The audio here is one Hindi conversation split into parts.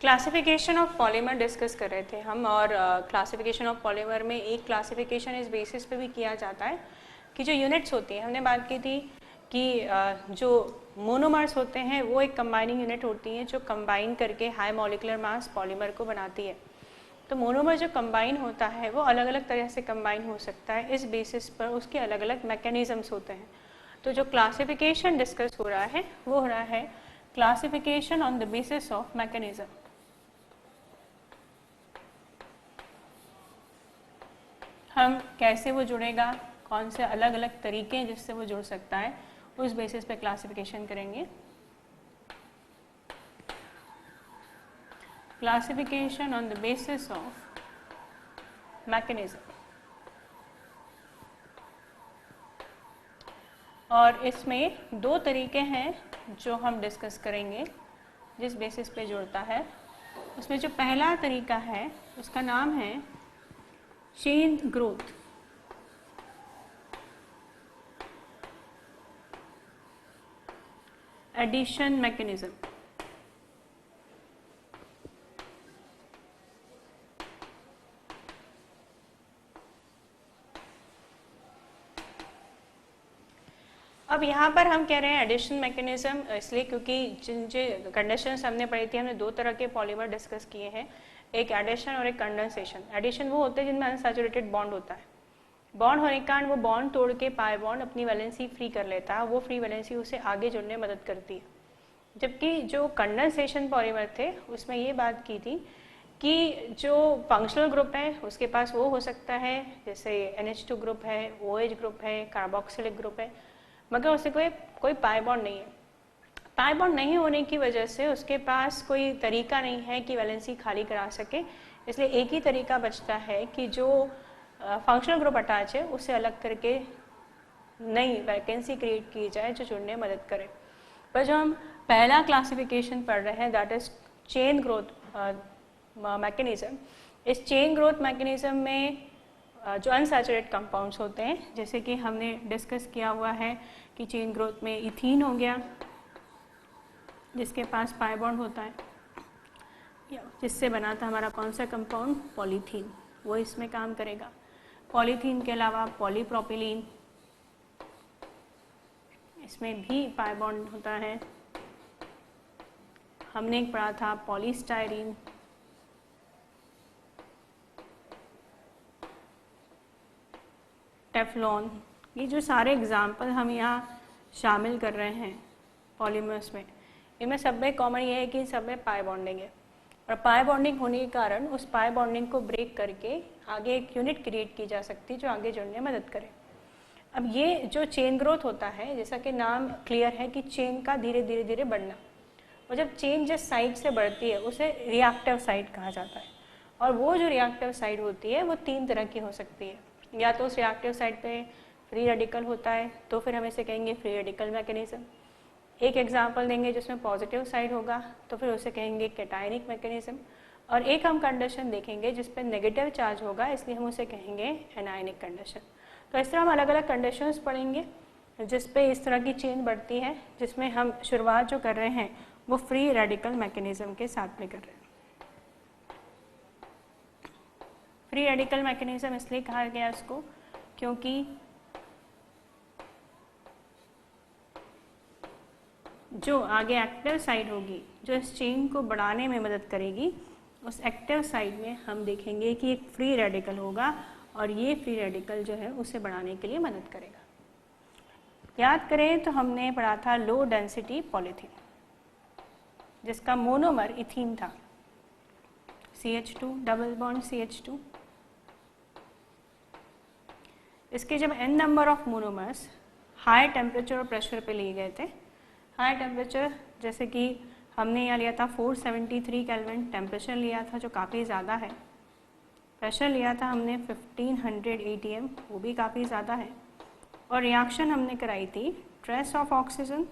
क्लासिफिकेशन ऑफ पॉलीमर डिस्कस कर रहे थे हम, और क्लासिफिकेशन ऑफ पॉलीमर में एक क्लासिफिकेशन इस बेसिस पे भी किया जाता है कि जो यूनिट्स होती हैं, हमने बात की थी कि जो मोनोमर्स होते हैं वो एक कंबाइनिंग यूनिट होती हैं जो कंबाइन करके हाई मॉलिक्यूलर मास पॉलीमर को बनाती है। तो मोनोमर जो कंबाइन होता है वो अलग अलग तरह से कंबाइन हो सकता है, इस बेसिस पर उसके अलग अलग मैकेनिज्म्स होते हैं। तो जो क्लासिफिकेशन डिस्कस हो रहा है वो हो रहा है classification on the basis of mechanism. हम कैसे वो जुड़ेगा, कौन से अलग अलग तरीके हैं जिससे वो जुड़ सकता है, उस बेसिस पे क्लासिफिकेशन करेंगे। Classification on the basis of mechanism, और इसमें दो तरीके हैं जो हम डिस्कस करेंगे जिस बेसिस पे जुड़ता है। उसमें जो पहला तरीका है उसका नाम है चेन ग्रोथ। Addition mechanism. अब यहाँ पर हम कह रहे हैं एडिशन मैकेनिज्म इसलिए क्योंकि जिन जो कंडीशंस हमने पढ़ी थी, हमने दो तरह के पॉलीमर डिस्कस किए हैं, एक एडिशन और एक कंडेंसेशन। एडिशन वो होते हैं जिनमें अनसैचुरेटेड बॉन्ड होता है, बॉन्ड होने के कारण वो बॉन्ड तोड़ के पाई बॉन्ड अपनी वैलेंसी फ्री कर लेता है, वो फ्री वैलेंसी उसे आगे जुड़ने में मदद करती है। जबकि जो कंडेंसेशन पॉलीमर थे उसमें ये बात की थी कि जो फंक्शनल ग्रुप है उसके पास वो हो सकता है, जैसे NH2 ग्रुप है, OH ग्रुप है, कार्बोक्सिलिक ग्रुप है, मगर उसे कोई पाई बॉन्ड नहीं है। पाई बॉन्ड नहीं होने की वजह से उसके पास कोई तरीका नहीं है कि वैलेंसी खाली करा सके, इसलिए एक ही तरीका बचता है कि जो फंक्शनल ग्रुप अटैच है उसे अलग करके नई वैकेंसी क्रिएट की जाए जो जुड़ने में मदद करे। पर जो हम पहला क्लासिफिकेशन पढ़ रहे हैं that is chain growth mechanism, इस चेन ग्रोथ मैकेनिज्म में जो अनसैचुरेटेड कंपाउंड्स होते हैं, जैसे कि हमने डिस्कस किया हुआ है कि चेन ग्रोथ में इथीन हो गया जिसके पास पाई बॉन्ड होता है, जिससे बना था हमारा कौन सा कंपाउंड, पॉलीथीन, वो इसमें काम करेगा। पॉलीथीन के अलावा पॉलीप्रोपिलीन, इसमें भी पाई बॉन्ड होता है। हमने एक पढ़ा था पॉलीस्टायरीन, टेफ्लॉन, ये जो सारे एग्जाम्पल हम यहाँ शामिल कर रहे हैं पॉलीमर्स में, इनमें सब में कॉमन ये है कि सब में पाई बॉन्डिंग है, और पाई बॉन्डिंग होने के कारण उस पाई बॉन्डिंग को ब्रेक करके आगे एक यूनिट क्रिएट की जा सकती है जो आगे जुड़ने में मदद करे। अब ये जो चेन ग्रोथ होता है, जैसा कि नाम क्लियर है कि चेन का धीरे धीरे धीरे बढ़ना, और जब चेन जिस साइड से बढ़ती है उसे रिएक्टिव साइड कहा जाता है, और वो जो रिएक्टिव साइड होती है वो तीन तरह की हो सकती है। या तो उस रिएक्टिव साइड पे फ्री रेडिकल होता है तो फिर हम इसे कहेंगे फ्री रेडिकल मैकेनिज्म। एक एग्जांपल देंगे जिसमें पॉजिटिव साइड होगा तो फिर उसे कहेंगे कैटायनिक मैकेनिज्म, और एक हम कंडीशन देखेंगे जिस पे नेगेटिव चार्ज होगा इसलिए हम उसे कहेंगे एनायनिक कंडीशन। तो इस तरह हम अलग अलग कंडीशंस पढ़ेंगे जिस पे इस तरह की चेन बढ़ती है, जिसमें हम शुरुआत जो कर रहे हैं वो फ्री रेडिकल मैकेनिज्म के साथ में कर रहे हैं। फ्री रेडिकल मैकेनिज्म इसलिए कहा गया इसको क्योंकि जो आगे एक्टिव साइड होगी जो इस चेन को बढ़ाने में मदद करेगी, उस एक्टिव साइड में हम देखेंगे कि एक फ्री रेडिकल होगा, और ये फ्री रेडिकल जो है उसे बढ़ाने के लिए मदद करेगा। याद करें तो हमने पढ़ा था लो डेंसिटी पॉलीथीन जिसका मोनोमर इथीन था, CH2 डबल बॉन्ड CH2। इसके जब n number of monomers high temperature और प्रेशर पे लिए गए थे, हाई टेम्परेचर जैसे कि हमने यहाँ लिया था 473 केल्विन टेम्परेचर लिया था जो काफ़ी ज़्यादा है, प्रेशर लिया था हमने 1500 ATM वो भी काफ़ी ज़्यादा है, और रिएक्शन हमने कराई थी ट्रेस ऑफ ऑक्सीजन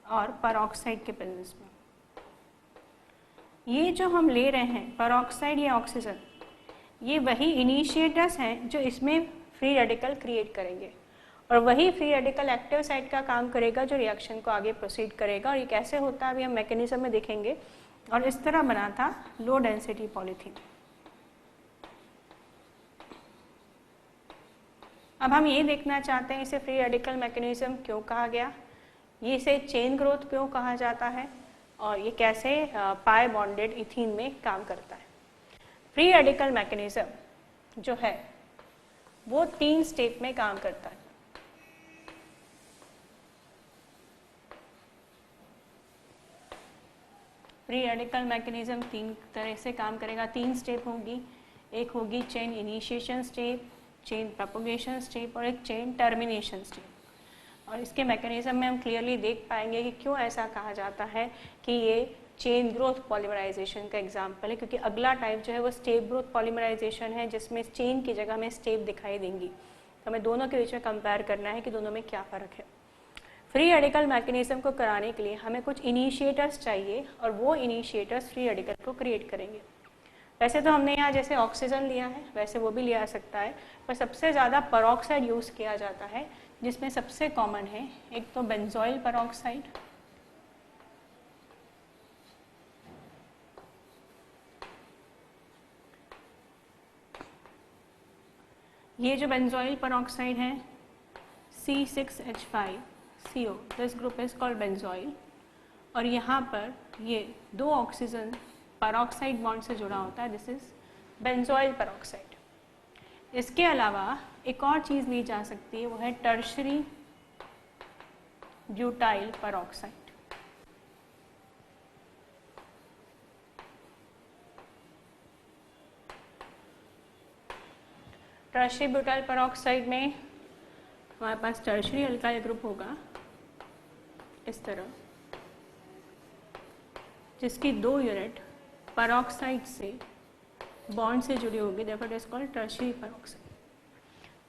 और परऑक्साइड के प्रेजेंस में। ये जो हम ले रहे हैं परऑक्साइड या ऑक्सीजन, ये वही इनिशिएटर्स हैं जो इसमें फ्री रेडिकल क्रिएट करेंगे, और वही फ्री रेडिकल एक्टिव साइट का काम करेगा जो रिएक्शन को आगे प्रोसीड करेगा। और ये कैसे होता है अभी हम मैकेनिज्म में देखेंगे। और इस तरह बना था लो डेंसिटी पॉलीथीन। अब हम ये देखना चाहते हैं इसे फ्री रेडिकल मैकेनिज्म क्यों कहा गया, ये इसे चेन ग्रोथ क्यों कहा जाता है, और ये कैसे पाई बॉन्डेड इथीन में काम करता है। फ्री रेडिकल मैकेनिज्म जो है वो 3 स्टेप में काम करता है। फ्री रेडिकल मैकेनिज्म 3 तरह से काम करेगा, 3 स्टेप होगी। एक होगी chain initiation step, chain propagation step और एक चेन टर्मिनेशन स्टेप। और इसके मैकेनिज्म में हम क्लियरली देख पाएंगे कि क्यों ऐसा कहा जाता है कि ये चेन ग्रोथ पॉलीमराइजेशन का एग्जाम्पल है, क्योंकि अगला टाइप जो है वो स्टेप ग्रोथ पॉलीमराइजेशन है जिसमें चेन की जगह में स्टेप दिखाई देंगी। तो हमें दोनों के बीच में कंपेयर करना है कि दोनों में क्या फ़र्क है। फ्री रेडिकल मैकेनिज्म को कराने के लिए हमें कुछ इनिशिएटर्स चाहिए और वो इनिशिएटर्स फ्री रेडिकल को क्रिएट करेंगे। वैसे तो हमने यहाँ जैसे ऑक्सीजन लिया है वैसे वो भी लिया सकता है, पर सबसे ज़्यादा पेरोक्साइड यूज़ किया जाता है, जिसमें सबसे कॉमन है एक तो बेंजोइल पेरोक्साइड, ये जो बेंजोइल पेरोक्साइड है C6H5CO, this group is called benzoyl. और यहाँ पर ये 2 ऑक्सीजन पेरोक्साइड बॉन्ड से जुड़ा होता है, दिस इज बेंजोइल पेरोक्साइड। इसके अलावा एक और चीज़ ली जा सकती है, वो है tertiary butyl peroxide. Tertiary butyl peroxide में हमारे पास टर्शरी अल्काइल ग्रुप होगा इस तरह, जिसकी 2 यूनिट पेरोक्साइड से बॉन्ड से जुड़ी होगी, therefore it is called tertiary peroxide.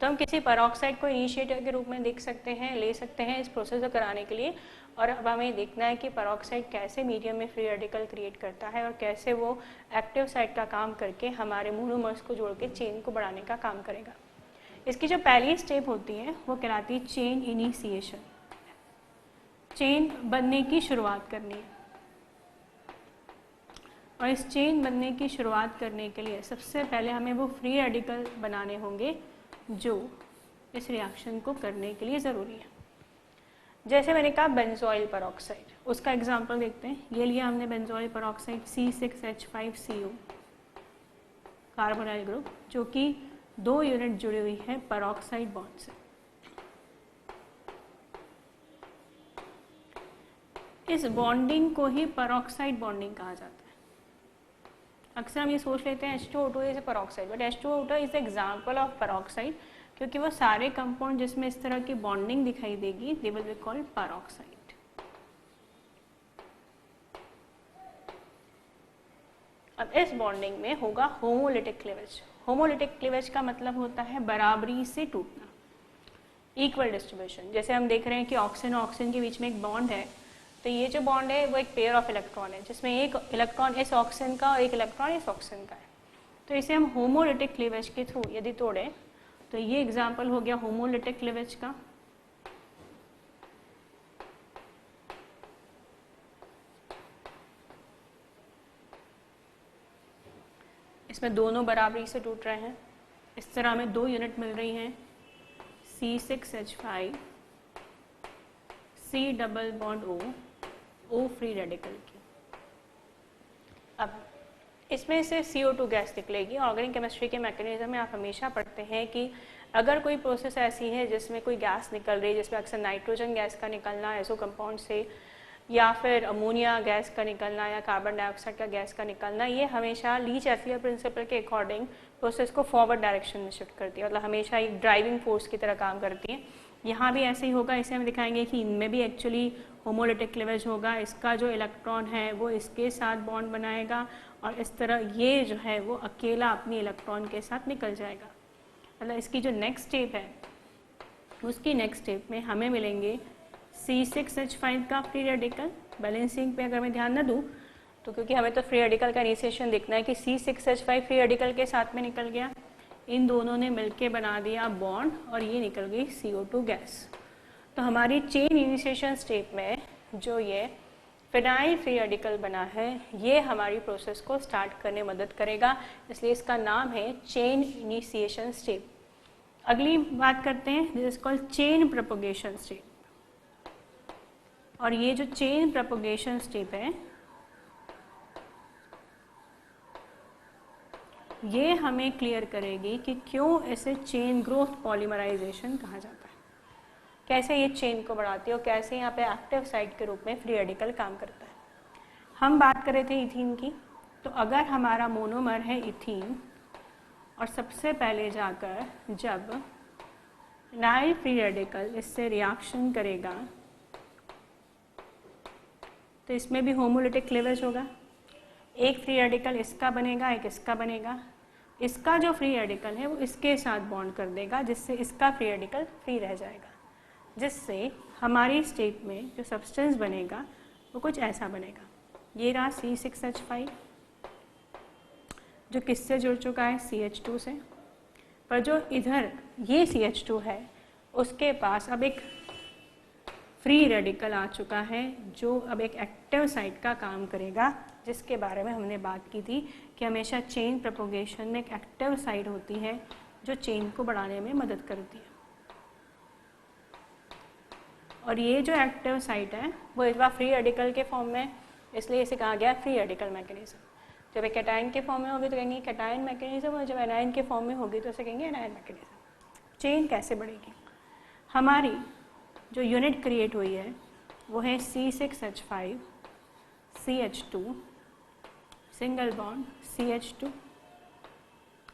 तो हम किसी पेरोक्साइड को इनिशिएटर के रूप में देख सकते हैं, ले सकते हैं इस प्रोसेस को कराने के लिए। और अब हमें देखना है कि पेरोक्साइड कैसे मीडियम में फ्री रेडिकल क्रिएट करता है और कैसे वो एक्टिव साइट का काम करके हमारे मोनोमर्स को जोड़ के चेन को बढ़ाने का काम करेगा। इसकी जो पहली स्टेप होती है वो कहलाती है चेन इनिशिएशन। चेन बनने की शुरुआत करनी है, और इस चेन बनने की शुरुआत करने के लिए सबसे पहले हमें वो फ्री रेडिकल बनाने होंगे जो इस रिएक्शन को करने के लिए ज़रूरी है। जैसे मैंने कहा बेंजोइल पेरोक्साइड, उसका एग्जांपल देखते हैं। ये लिया हमने benzoyl peroxide C6H5CO carbonyl group, जो कि 2 यूनिट जुड़ी हुई है पेरोक्साइड बॉन्ड से। इस बॉन्डिंग को ही पेरोक्साइड बॉन्डिंग कहा जाता है। अक्सर हम ये सोच लेते हैं H2O2 is a peroxide, but H2O2 is example of peroxide, क्योंकि वो सारे कंपाउंड जिसमें इस तरह की बॉन्डिंग दिखाई देगी they will be called peroxide. अब इस बॉन्डिंग में होगा होमोलिटिक क्लीवेज। होमोलिटिक क्लीवेज का मतलब होता है बराबरी से टूटना, इक्वल डिस्ट्रीब्यूशन। जैसे हम देख रहे हैं कि ऑक्सीजन और ऑक्सीजन के बीच में एक बॉन्ड है, तो ये जो बॉन्ड है वो एक पेयर ऑफ इलेक्ट्रॉन है, जिसमें एक इलेक्ट्रॉन इस ऑक्सीजन का और एक इलेक्ट्रॉन इस ऑक्सीजन का है। तो इसे हम होमोलिटिक क्लीवेज के थ्रू यदि तोड़ें तो ये एग्जाम्पल हो गया होमोलिटिक क्लीवेज का। इसमें दोनों बराबरी से टूट रहे हैं। इस तरह हमें 2 यूनिट मिल रही हैं C6H5 C double bond O free radical की। अब इसमें से CO2 गैस निकलेगी। ऑर्गेनिक केमिस्ट्री के मैकेनिज्म में आप हमेशा पढ़ते हैं कि अगर कोई प्रोसेस ऐसी है जिसमें कोई गैस निकल रही है, जिसमें अक्सर नाइट्रोजन गैस का निकलना एसो कंपाउंड से, या फिर अमोनिया गैस का निकलना या कार्बन डाइऑक्साइड का गैस का निकलना, ये हमेशा लीच-एफलियर प्रिंसिपल के अकॉर्डिंग प्रोसेस को फॉरवर्ड डायरेक्शन में शिफ्ट करती है, मतलब हमेशा एक ड्राइविंग फोर्स की तरह काम करती है। यहाँ भी ऐसे ही होगा। इसे हम दिखाएंगे कि इनमें भी एक्चुअली होमोलिटिक क्लीवेज होगा। इसका जो इलेक्ट्रॉन है वो इसके साथ बॉन्ड बनाएगा और इस तरह ये जो है वो अकेला अपनी इलेक्ट्रॉन के साथ निकल जाएगा। मतलब इसकी जो नेक्स्ट स्टेप है उसकी नेक्स्ट स्टेप में हमें मिलेंगे C6H5 का फ्री रेडिकल। बैलेंसिंग पे अगर मैं ध्यान न दूँ तो, क्योंकि हमें तो फ्री रेडिकल का इनिशिएशन देखना है कि C6H5 फ्री रेडिकल के साथ में निकल गया, इन दोनों ने मिलके बना दिया बॉन्ड और ये निकल गई CO2 गैस। तो हमारी चेन इनिशिएशन स्टेप में जो ये फिनाइल फ्री रेडिकल बना है ये हमारी प्रोसेस को स्टार्ट करने में मदद करेगा, इसलिए इसका नाम है चेन इनिशिएशन स्टेप। अगली बात करते हैं, this is called chain propagation step. और ये जो चेन प्रोपगेशन स्टेप है ये हमें क्लियर करेगी कि क्यों इसे चेन ग्रोथ पॉलीमराइजेशन कहा जाता है, कैसे ये चेन को बढ़ाती है और कैसे यहाँ पे एक्टिव साइट के रूप में फ्री रेडिकल काम करता है। हम बात कर रहे थे इथीन की, तो अगर हमारा मोनोमर है इथीन और सबसे पहले जाकर जब फिनाइल फ्री रेडिकल इससे रिएक्शन करेगा तो इसमें भी होमोलिटिक क्लीवेज होगा। एक फ्री रेडिकल इसका बनेगा, एक इसका बनेगा। इसका जो फ्री रेडिकल है वो इसके साथ बॉन्ड कर देगा जिससे इसका फ्री रेडिकल फ्री रह जाएगा, जिससे हमारी स्टेट में जो सब्सटेंस बनेगा वो कुछ ऐसा बनेगा। ये रहा C6H5 जो किससे जुड़ चुका है, CH2 से। पर जो इधर ये CH2 है उसके पास अब एक फ्री रेडिकल आ चुका है जो अब एक एक्टिव साइट का काम करेगा, जिसके बारे में हमने बात की थी कि हमेशा चेन प्रोपगेशन में एक एक्टिव साइट होती है जो चेन को बढ़ाने में मदद करती है। और ये जो एक्टिव साइट है वो इस बार फ्री रेडिकल के फॉर्म में, इसलिए इसे कहा गया फ्री रेडिकल मैकेनिज्म। जब एक कैटायन के फॉर्म में होगी तो कहेंगे कैटायन मैकेनिज्म, और जब एनायन के फॉर्म में होगी तो इसे कहेंगे एनायन मैकेनिज्म। चेन कैसे बढ़ेगी, हमारी जो यूनिट क्रिएट हुई है वो है C6H5 CH2 single bond CH2।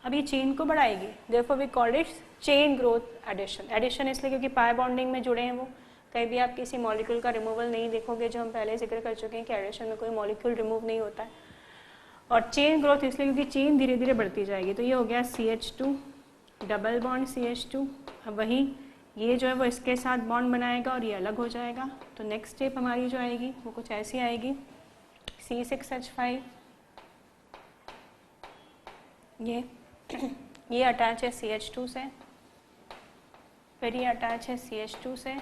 अब ये चेन को बढ़ाएगी, therefore we called it chain growth addition. Addition इसलिए क्योंकि पाई बॉन्डिंग में जुड़े हैं वो। कहीं भी आप किसी मॉलिक्यूल का रिमूवल नहीं देखोगे, जो हम पहले जिक्र कर चुके हैं कि एडिशन में कोई मॉलिक्यूल रिमूव नहीं होता है। और चेन ग्रोथ इसलिए क्योंकि चेन धीरे धीरे बढ़ती जाएगी। तो ये हो गया CH2 डबल बॉन्ड CH2। अब वही ये जो है वो इसके साथ बॉन्ड बनाएगा और ये अलग हो जाएगा। तो नेक्स्ट स्टेप हमारी जो आएगी वो कुछ ऐसी आएगी, C6H5 ये अटैच है CH2 से, फिर ये अटैच है CH2 से,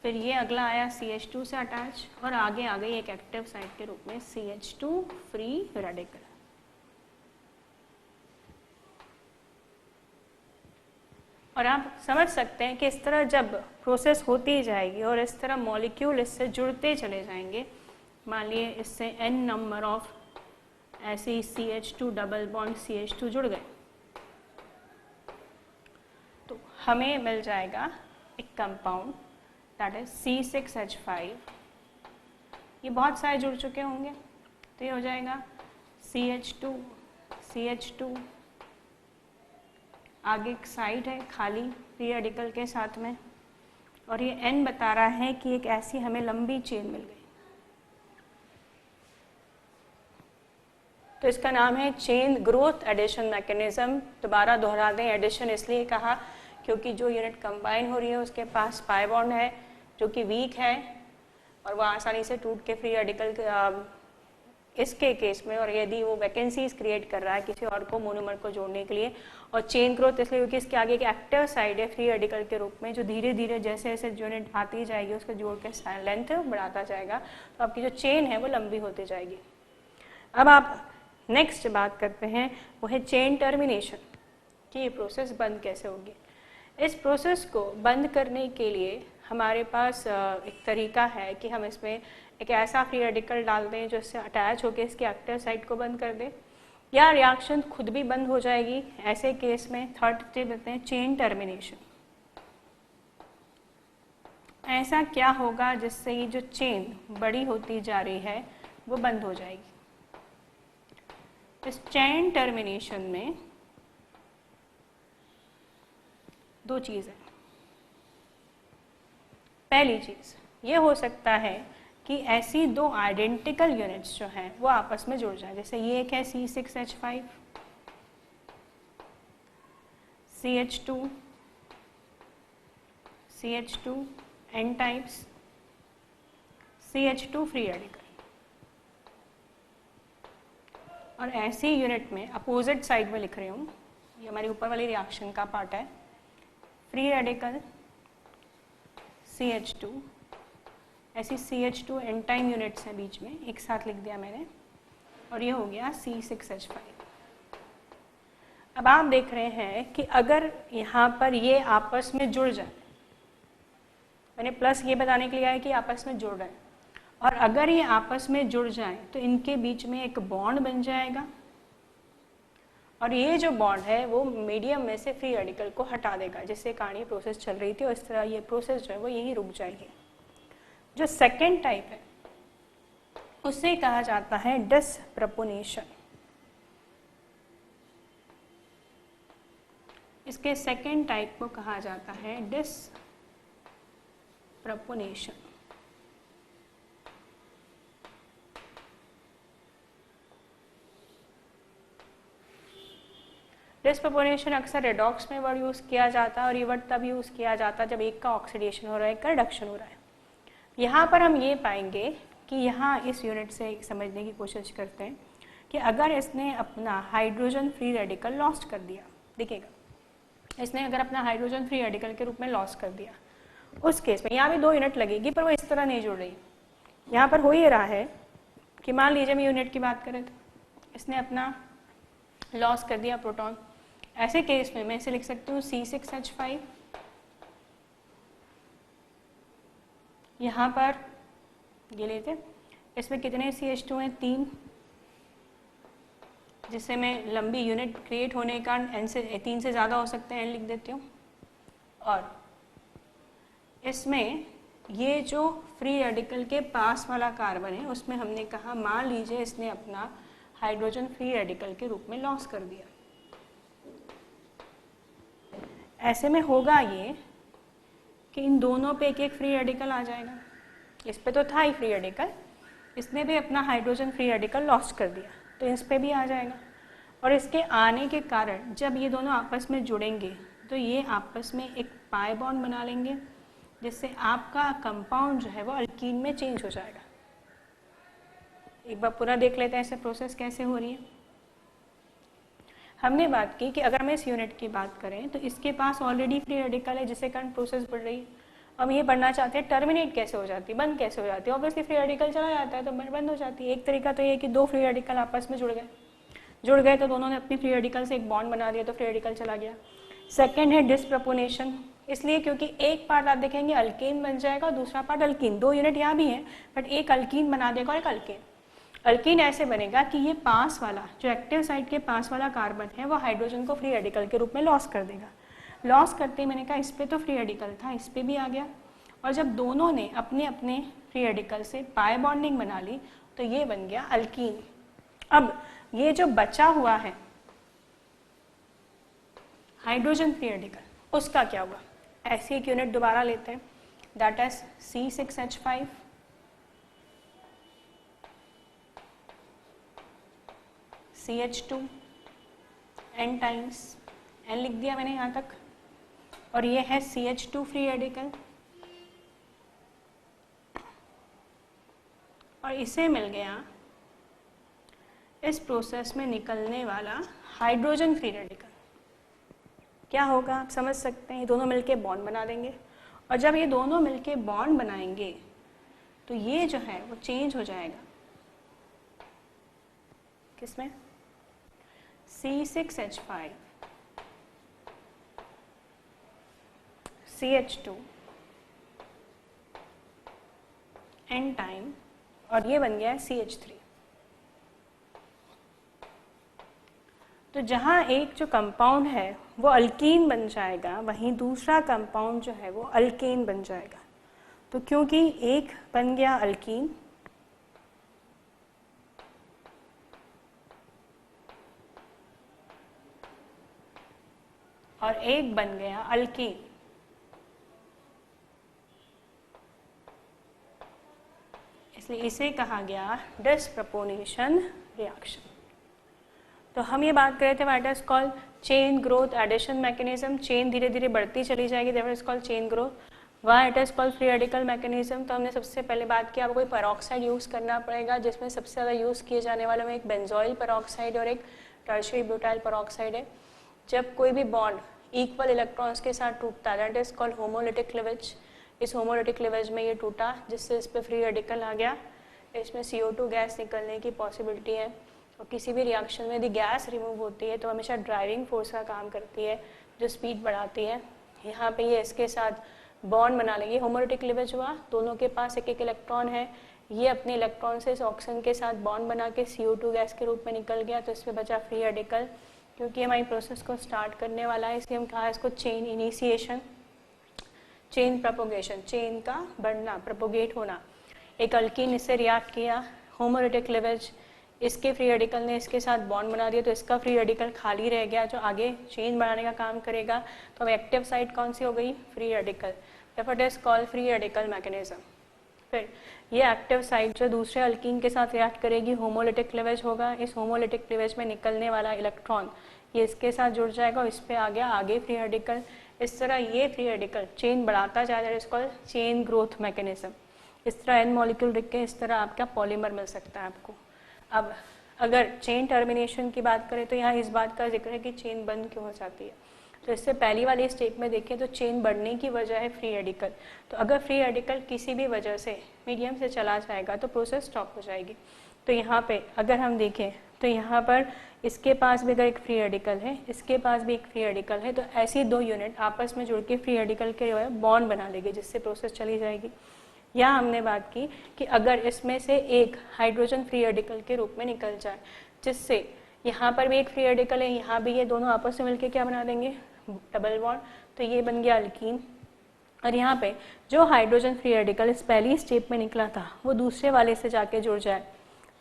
फिर ये अगला आया CH2 से अटैच और आगे आ गई एक एक्टिव साइट के रूप में CH2 फ्री रेडिकल। और आप समझ सकते हैं कि इस तरह जब प्रोसेस होती जाएगी और इस तरह मॉलिक्यूल इससे जुड़ते चले जाएंगे, मान लिए इससे n नंबर ऑफ ऐसे ही CH2 डबल बॉन्ड CH2 जुड़ गए तो हमें मिल जाएगा एक कंपाउंड दैट इज C6H5। ये बहुत सारे जुड़ चुके होंगे तो ये हो जाएगा CH2 CH2, आगे एक साइड है खाली फ्री रेडिकल के साथ में, और ये N बता रहा है कि एक ऐसी हमें लंबी चेन मिल गई। तो इसका नाम है चेन ग्रोथ एडिशन मैकेनिज्म। दोबारा दोहरा दें, एडिशन इसलिए कहा क्योंकि जो यूनिट कंबाइन हो रही है उसके पास पाई बॉन्ड है जो कि वीक है और वह आसानी से टूट के फ्री रेडिकल इसके केस में, और यदि वो वैकेंसीज क्रिएट कर रहा है किसी और को मोनोमर को जोड़ने के लिए। और चेन ग्रोथ इसलिए क्योंकि इसके आगे एक एक्टिव साइड है फ्री रेडिकल के रूप में जो धीरे धीरे जैसे जैसे यूनिट आती जाएगी उसको जोड़ के लेंथ बढ़ाता जाएगा, तो आपकी जो चेन है वो लंबी होती जाएगी। अब आप नेक्स्ट बात करते हैं वो है चेन टर्मिनेशन, कि ये प्रोसेस बंद कैसे होगी। इस प्रोसेस को बंद करने के लिए हमारे पास एक तरीका है कि हम इसमें एक ऐसा फ्री रेडिकल डाल दें जो इससे अटैच होकर इसकी एक्टिव साइट को बंद कर दे, या रिएक्शन खुद भी बंद हो जाएगी। ऐसे केस में थर्ड स्टेप देते हैं चेन टर्मिनेशन। ऐसा क्या होगा जिससे ये जो चेन बड़ी होती जा रही है वो बंद हो जाएगी। इस चेन टर्मिनेशन में दो चीज़ें। पहली चीज़ ये हो सकता है कि ऐसी दो आइडेंटिकल यूनिट्स जो हैं वो आपस में जुड़ जाएं। जैसे ये एक है C6H5 CH2 CH2 N types CH2 free radical. और ऐसी यूनिट में अपोजिट साइड में लिख रही हूँ, ये हमारी ऊपर वाली रिएक्शन का पार्ट है, फ्री रेडिकल CH2, ऐसी CH2 एन टाइम यूनिट्स हैं बीच में, एक साथ लिख दिया मैंने, और ये हो गया C6H5। अब आप देख रहे हैं कि अगर यहाँ पर ये आपस में जुड़ जाए, मैंने प्लस ये बताने के लिए आया कि आपस में जुड़ रहे हैं, और अगर ये आपस में जुड़ जाए तो इनके बीच में एक बॉन्ड बन जाएगा, और ये जो बॉन्ड है वो मीडियम में से फ्री रेडिकल को हटा देगा, जिससे कारण ये प्रोसेस चल रही थी, और इस तरह ये प्रोसेस जो है वो यहीं रुक जाएगी। जो सेकेंड टाइप है उसे कहा जाता है डिसप्रपोनेशन। इसके सेकेंड टाइप को कहा जाता है डिसप्रपोनेशन। डिसप्रपोनेशन अक्सर रेडॉक्स में वर्ड यूज़ किया जाता है, और ये वर्ड तब यूज़ किया जाता है जब एक का ऑक्सीडेशन हो रहा है, एक का रिडक्शन हो रहा है। यहाँ पर हम ये पाएंगे कि यहाँ इस यूनिट से समझने की कोशिश करते हैं कि अगर इसने अपना हाइड्रोजन फ्री रेडिकल लॉस्ट कर दिया, देखिएगा इसने अगर अपना हाइड्रोजन फ्री रेडिकल के रूप में लॉस कर दिया, उस केस में यहाँ भी 2 यूनिट लगेगी, पर वो इस तरह नहीं जुड़ रही। यहाँ पर हो ये रहा है कि मान लीजिए मैं यूनिट की बात करें तो इसने अपना लॉस कर दिया प्रोटॉन, ऐसे केस में मैं इसे लिख सकती हूँ C6H5, यहाँ पर ये लेते, इसमें कितने CH2 हैं, 3, जिससे मैं लंबी यूनिट क्रिएट होने के कारण n से 3 से ज़्यादा हो सकते हैं, n लिख देती हूँ। और इसमें ये जो फ्री रेडिकल के पास वाला कार्बन है उसमें हमने कहा मान लीजिए इसने अपना हाइड्रोजन फ्री रेडिकल के रूप में लॉस कर दिया। ऐसे में होगा ये कि इन दोनों पे एक एक फ्री रेडिकल आ जाएगा। इस पे तो था ही फ्री रेडिकल, इसने भी अपना हाइड्रोजन फ्री रेडिकल लॉस्ट कर दिया, तो इस पे भी आ जाएगा। और इसके आने के कारण जब ये दोनों आपस में जुड़ेंगे तो ये आपस में एक पाई बॉन्ड बना लेंगे, जिससे आपका कंपाउंड जो है वो अल्कीन में चेंज हो जाएगा। एक बार पूरा देख लेते हैं ऐसे प्रोसेस कैसे हो रही है। हमने बात की कि अगर हम इस यूनिट की बात करें तो इसके पास ऑलरेडी फ्री रेडिकल है, जिससे कारण प्रोसेस बढ़ रही है। हम ये पढ़ना चाहते हैं टर्मिनेट कैसे हो जाती है, बंद कैसे हो जाती है। ऑब्वियसली फ्री रेडिकल चला जाता है तो बंद हो जाती है। एक तरीका तो ये है कि 2 फ्री रेडिकल आपस में जुड़ गए तो दोनों ने अपनी फ्री रेडिकल से एक बॉन्ड बना दिया तो फ्री रेडिकल चला गया। सेकेंड है डिसप्रपोनेशन, इसलिए क्योंकि एक पार्ट आप देखेंगे अल्केन बन जाएगा और दूसरा पार्ट अल्कीन। 2 यूनिट यहाँ भी हैं बट एक अल्कीन बना देगा और एक अल्केन। अल्कीन ऐसे बनेगा कि ये पास वाला जो एक्टिव साइड के पास वाला कार्बन है वो हाइड्रोजन को फ्री रेडिकल के रूप में लॉस कर देगा। लॉस करते ही मैंने कहा इस पे तो फ्री रेडिकल था, इस पे भी आ गया, और जब दोनों ने अपने अपने फ्री रेडिकल से पाई बॉन्डिंग बना ली तो ये बन गया अल्कीन। अब ये जो बचा हुआ है हाइड्रोजन फ्री रेडिकल, उसका क्या हुआ। ऐसी एक यूनिट दोबारा लेते हैं, that is C6H5, CH2 n times, n लिख दिया मैंने यहाँ तक, और ये है CH2 फ्री रेडिकल, और इसे मिल गया इस प्रोसेस में निकलने वाला हाइड्रोजन फ्री रेडिकल। क्या होगा आप समझ सकते हैं, ये दोनों मिलके बॉन्ड बना देंगे, और जब ये दोनों मिलके बॉन्ड बनाएंगे तो ये जो है वो चेंज हो जाएगा किसमें, C6H5 CH2 n टाइम, और ये बन गया है CH3। तो जहाँ एक जो कंपाउंड है वो अल्कीन बन जाएगा, वहीं दूसरा कंपाउंड जो है वो अल्केन बन जाएगा। तो क्योंकि एक बन गया अल्कीन और एक बन गया अल्कीन, इसलिए इसे कहा गया डिसप्रपोनेशन रिएक्शन। तो हम ये बात कर रहे थे what is called chain growth addition mechanism. Chain धीरे धीरे बढ़ती चली जाएगी, that is called chain growth. वहाँ it is called free radical mechanism. तो हमने सबसे पहले बात की आपको कोई पेरोक्साइड यूज़ करना पड़ेगा, जिसमें सबसे ज़्यादा यूज़ किए जाने वाले में एक बेंजोइल पेरोक्साइड और एक टर्शियरी ब्यूटाइल पेरोक्साइड है। जब कोई भी बॉन्ड इक्वल इलेक्ट्रॉन्स के साथ टूटता है that is called homolytic cleavage. इस होमोलिटिक क्लीवेज में ये टूटा जिससे इस पर फ्री रेडिकल आ गया, इसमें CO2 गैस निकलने की पॉसिबिलिटी है। और किसी भी रिएक्शन में यदि गैस रिमूव होती है तो हमेशा ड्राइविंग फोर्स का काम करती है जो स्पीड बढ़ाती है। यहाँ पे ये इसके साथ बॉन्ड बना लेंगे, होमोलिटिक क्लीवेज हुआ, दोनों के पास एक एक इलेक्ट्रॉन है, ये अपने इलेक्ट्रॉन से इस ऑक्सीजन के साथ बॉन्ड बना के CO2 गैस के रूप में निकल गया, तो इसमें बचा फ्री रेडिकल। क्योंकि हमारी प्रोसेस को स्टार्ट करने वाला है इसलिए हम कहा इसको chain initiation, chain propagation, chain का बढ़ना, प्रोपोगेट होना। एक अल्कीन इससे रिएक्ट किया, होमोलिटिक क्लीवेज, इसके फ्री रेडिकल ने इसके साथ बॉन्ड बना दिया तो इसका फ्री रेडिकल खाली रह गया जो आगे चेन बढ़ाने का काम करेगा। तो अब एक्टिव साइट कौन सी हो गई? Free radical. therefore it is called free radical mechanism. फिर ये एक्टिव साइट जो दूसरे अल्कीन के साथ रिएक्ट करेगी, होमोलिटिक क्लीवेज होगा, इस होमोलिटिक क्लीवेज में निकलने वाला इलेक्ट्रॉन ये इसके साथ जुड़ जाएगा और इस पर आ गया आगे फ्री रेडिकल। इस तरह ये फ्री रेडिकल चेन बढ़ाता जाएगा, इसको चेन ग्रोथ मैकेनिज्म। इस तरह n मॉलिक्यूल लिख के इस तरह आपका पॉलीमर मिल सकता है आपको। अब अगर चेन टर्मिनेशन की बात करें तो यहाँ इस बात का जिक्र है कि चेन बंद क्यों हो जाती है। तो इससे पहली वाली स्टेप में देखें तो चेन बढ़ने की वजह है फ्री रेडिकल। तो अगर फ्री रेडिकल किसी भी वजह से मीडियम से चला जाएगा तो प्रोसेस स्टॉप हो जाएगी। तो यहाँ पे अगर हम देखें तो यहाँ पर इसके पास भी अगर एक फ्री रेडिकल है, इसके पास भी एक फ्री रेडिकल है, तो ऐसी दो यूनिट आपस में जुड़ के फ्री रेडिकल के बॉन्ड बना लेगी जिससे प्रोसेस चली जाएगी। यहाँ हमने बात की कि अगर इसमें से एक हाइड्रोजन फ्री रेडिकल के रूप में निकल जाए, जिससे यहाँ पर भी एक फ्री रेडिकल है, यहाँ भी, ये दोनों आपस में मिलकर क्या बना देंगे? Double bond. तो ये बन गया अल्कीन। और यहाँ पे जो हाइड्रोजन फ्री रेडिकल इस पहली स्टेप में निकला था वो दूसरे वाले से जाके जुड़ जाए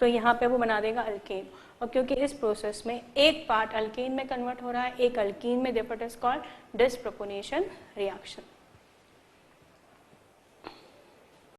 तो यहाँ पे वो बना देगा अल्केन। और क्योंकि इस प्रोसेस में एक पार्ट अल्केन में कन्वर्ट हो रहा है, एक अल्कीन में, therefore it is called disproportionation reaction.